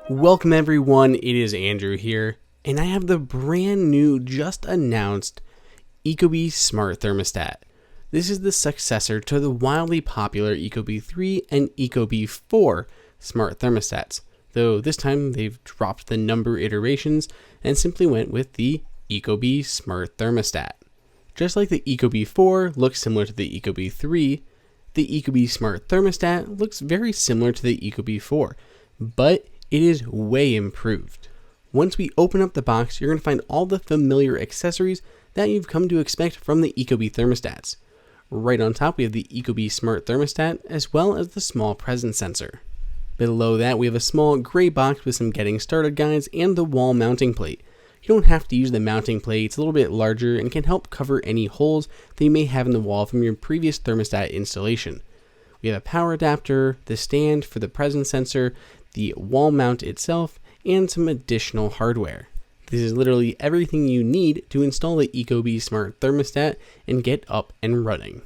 Welcome everyone, it is Andrew here, and I have the brand new, just announced ecobee SmartThermostat. This is the successor to the wildly popular ecobee 3 and ecobee 4 smart thermostats, though this time they've dropped the number iterations and simply went with the ecobee SmartThermostat. Just like the ecobee 4 looks similar to the ecobee 3, the ecobee SmartThermostat looks very similar to the ecobee 4, but it is way improved. Once we open up the box, you're going to find all the familiar accessories that you've come to expect from the ecobee thermostats. Right on top, we have the ecobee SmartThermostat, as well as the small presence sensor. Below that, we have a small gray box with some getting started guides and the wall mounting plate. You don't have to use the mounting plate, it's a little bit larger and can help cover any holes that you may have in the wall from your previous thermostat installation. We have a power adapter, the stand for the presence sensor, the wall mount itself, and some additional hardware. This is literally everything you need to install the ecobee SmartThermostat and get up and running.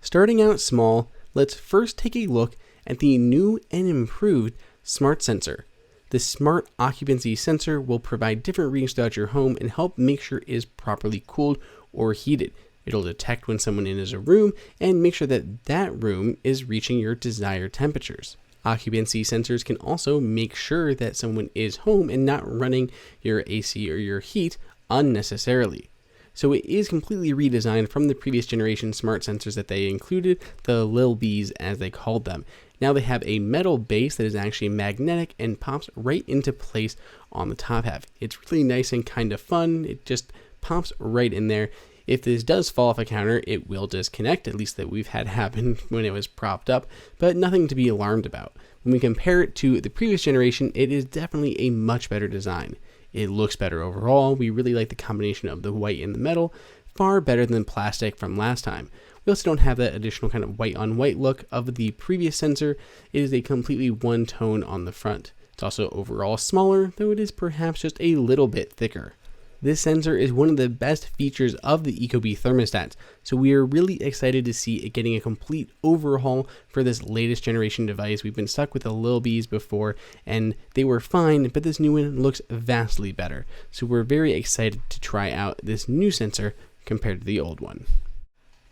Starting out small, let's first take a look at the new and improved Smart Sensor. The smart occupancy sensor will provide different readings throughout your home and help make sure it is properly cooled or heated. It'll detect when someone is in a room and make sure that that room is reaching your desired temperatures. Occupancy sensors can also make sure that someone is home and not running your AC or your heat unnecessarily. So it is completely redesigned from the previous generation smart sensors that they included, the Lil Bees as they called them. Now they have a metal base that is actually magnetic and pops right into place on the top half. It's really nice and kind of fun. It just pops right in there. If this does fall off a counter, it will disconnect, at least that we've had happen when it was propped up, but nothing to be alarmed about. When we compare it to the previous generation, it is definitely a much better design. It looks better overall. We really like the combination of the white and the metal, far better than plastic from last time. We also don't have that additional kind of white on white look of the previous sensor. It is a completely one tone on the front. It's also overall smaller, though it is perhaps just a little bit thicker. This sensor is one of the best features of the ecobee thermostats, so we are really excited to see it getting a complete overhaul for this latest generation device. We've been stuck with the Lil Bees before, and they were fine, but this new one looks vastly better. So we're very excited to try out this new sensor compared to the old one.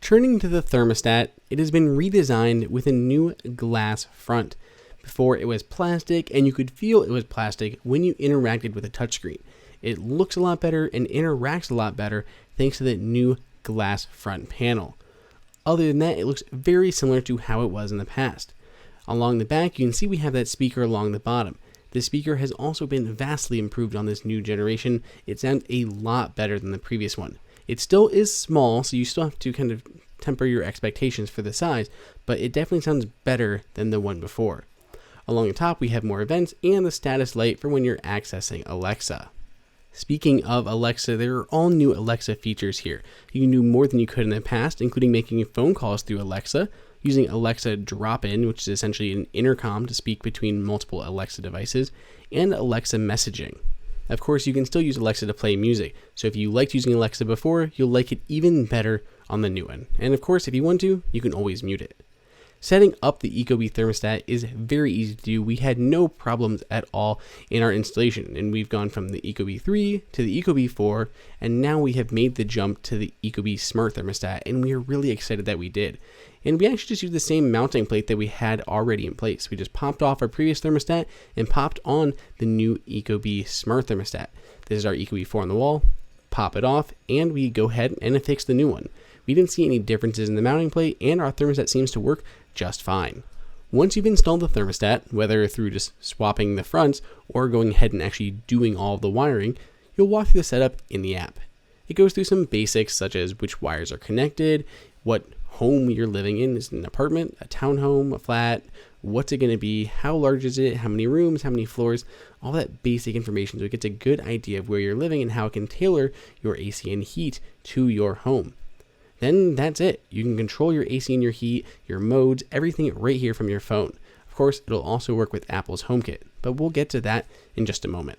Turning to the thermostat, it has been redesigned with a new glass front. Before it was plastic, and you could feel it was plastic when you interacted with a touchscreen. It looks a lot better and interacts a lot better thanks to the new glass front panel. Other than that, it looks very similar to how it was in the past. Along the back, you can see we have that speaker along the bottom. The speaker has also been vastly improved on this new generation. It sounds a lot better than the previous one. It still is small, so you still have to kind of temper your expectations for the size, but it definitely sounds better than the one before. Along the top, we have more vents and the status light for when you're accessing Alexa. Speaking of Alexa, there are all new Alexa features here. You can do more than you could in the past, including making phone calls through Alexa, using Alexa Drop-In, which is essentially an intercom to speak between multiple Alexa devices, and Alexa messaging. Of course, you can still use Alexa to play music, so if you liked using Alexa before, you'll like it even better on the new one. And of course, if you want to, you can always mute it. Setting up the ecobee thermostat is very easy to do. We had no problems at all in our installation, and we've gone from the ecobee 3 to the ecobee 4, and now we have made the jump to the ecobee SmartThermostat, and we are really excited that we did. And we actually just used the same mounting plate that we had already in place. We just popped off our previous thermostat and popped on the new ecobee SmartThermostat. This is our ecobee 4 on the wall. Pop it off, and we go ahead and affix the new one. We didn't see any differences in the mounting plate, and our thermostat seems to work just fine. Once you've installed the thermostat, whether through just swapping the fronts or going ahead and actually doing all of the wiring, you'll walk through the setup in the app. It goes through some basics such as which wires are connected, what home you're living in. Is it an apartment, a townhome, a flat? What's it going to be? How large is it? How many rooms? How many floors? All that basic information so it gets a good idea of where you're living and how it can tailor your AC and heat to your home. Then that's it. You can control your AC and your heat, your modes, everything right here from your phone. Of course, it'll also work with Apple's HomeKit, but we'll get to that in just a moment.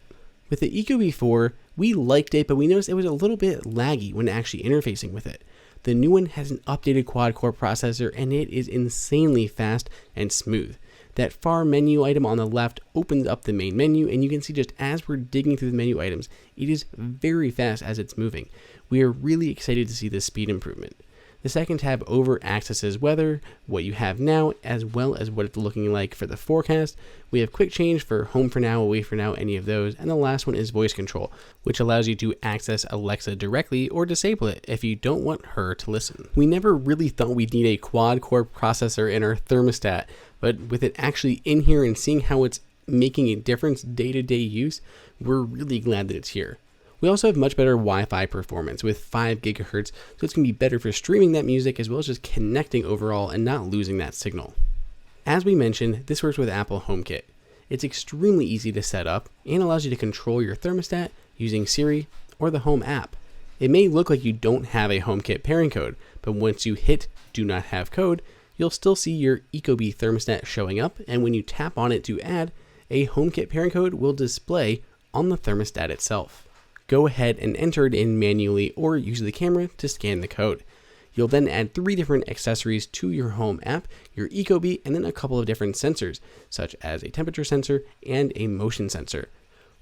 With the ecobee 4, we liked it, but we noticed it was a little bit laggy when actually interfacing with it. The new one has an updated quad-core processor, and it is insanely fast and smooth. That far menu item on the left opens up the main menu, and you can see just as we're digging through the menu items, it is very fast as it's moving. We are really excited to see this speed improvement. The second tab over accesses weather, what you have now, as well as what it's looking like for the forecast. We have quick change for home for now, away for now, any of those. And the last one is voice control, which allows you to access Alexa directly or disable it if you don't want her to listen. We never really thought we'd need a quad-core processor in our thermostat, but with it actually in here and seeing how it's making a difference day-to-day use, we're really glad that it's here. We also have much better Wi-Fi performance with 5 gigahertz, so it's going to be better for streaming that music as well as just connecting overall and not losing that signal. As we mentioned, this works with Apple HomeKit. It's extremely easy to set up and allows you to control your thermostat using Siri or the Home app. It may look like you don't have a HomeKit pairing code, but once you hit Do Not Have Code, you'll still see your ecobee thermostat showing up, and when you tap on it to add, a HomeKit pairing code will display on the thermostat itself. Go ahead and enter it in manually or use the camera to scan the code. You'll then add 3 different accessories to your Home app, your ecobee, and then a couple of different sensors, such as a temperature sensor and a motion sensor.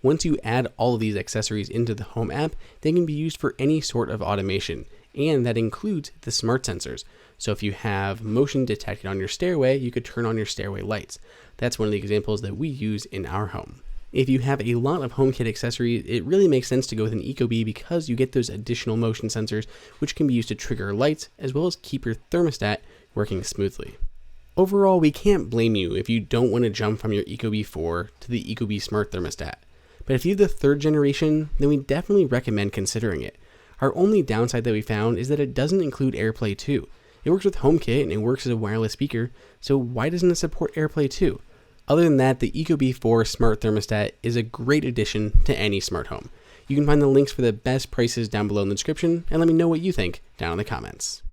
Once you add all of these accessories into the Home app, they can be used for any sort of automation, and that includes the SmartSensors. So if you have motion detected on your stairway, you could turn on your stairway lights. That's one of the examples that we use in our home. If you have a lot of HomeKit accessories, it really makes sense to go with an ecobee because you get those additional motion sensors, which can be used to trigger lights as well as keep your thermostat working smoothly. Overall, we can't blame you if you don't want to jump from your ecobee 4 to the ecobee SmartThermostat. But if you have the 3rd generation, then we definitely recommend considering it. Our only downside that we found is that it doesn't include AirPlay 2. It works with HomeKit and it works as a wireless speaker, so why doesn't it support AirPlay 2? Other than that, the ecobee 4 Smart Thermostat is a great addition to any smart home. You can find the links for the best prices down below in the description, and let me know what you think down in the comments.